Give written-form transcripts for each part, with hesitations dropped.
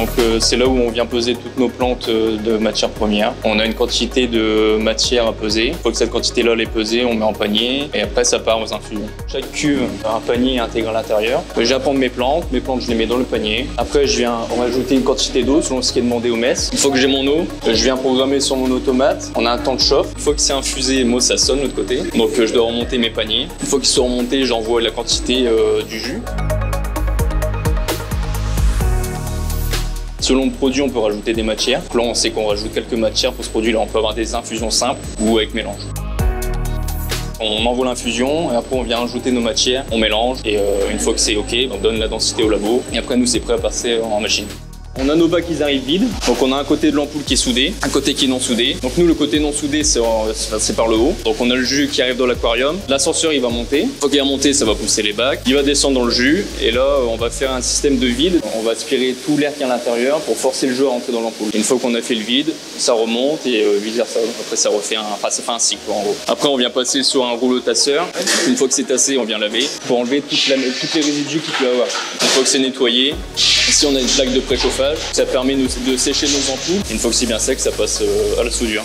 Donc c'est là où on vient peser toutes nos plantes de matières premières. On a une quantité de matière à peser. Une fois que cette quantité-là est pesée, on met en panier et après ça part aux infusions. Chaque cuve a un panier intégré à l'intérieur. J'apprends mes plantes je les mets dans le panier. Après je viens rajouter une quantité d'eau selon ce qui est demandé au mess. Une fois que j'ai mon eau, je viens programmer sur mon automate. On a un temps de chauffe. Une fois que c'est infusé, moi ça sonne de l'autre côté. Donc je dois remonter mes paniers. Une fois qu'ils sont remontés, j'envoie la quantité du jus. Selon le produit, on peut rajouter des matières. Là, on sait qu'on rajoute quelques matières pour ce produit-là. On peut avoir des infusions simples ou avec mélange. On envoie l'infusion et après on vient ajouter nos matières, on mélange et une fois que c'est OK, on donne la densité au labo et après nous c'est prêt à passer en machine. On a nos bacs qui arrivent vides, donc on a un côté de l'ampoule qui est soudé, un côté qui est non soudé. Donc nous le côté non soudé c'est par le haut, donc on a le jus qui arrive dans l'aquarium, l'ascenseur il va monter, une fois qu'il va monter ça va pousser les bacs, il va descendre dans le jus et là on va faire un système de vide, on va aspirer tout l'air qui est à l'intérieur pour forcer le jus à rentrer dans l'ampoule. Une fois qu'on a fait le vide, ça remonte et vice versa, après ça refait ça fait un cycle en gros. Après on vient passer sur un rouleau tasseur, une fois que c'est tassé on vient laver pour enlever toutes les résidus qu'il peut y avoir. Une fois que c'est nettoyé, ici on a une plaque de préchauffage. Ça permet de sécher nos ampoules. Une fois que c'est bien sec, ça passe à la soudure.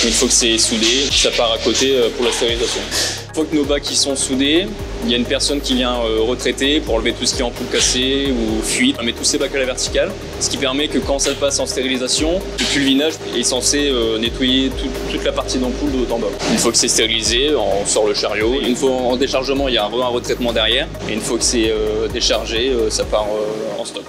Une fois que c'est soudé, ça part à côté pour la stérilisation. Une fois que nos bacs ils sont soudés, il y a une personne qui vient retraiter pour enlever tout ce qui est ampoule cassée ou fuite. On met tous ces bacs à la verticale, ce qui permet que quand ça passe en stérilisation, le culvinage est censé nettoyer toute la partie d'ampoule de haut en bas. Une fois que c'est stérilisé, on sort le chariot. Une fois en déchargement, il y a un retraitement derrière. Et une fois que c'est déchargé, ça part en stock.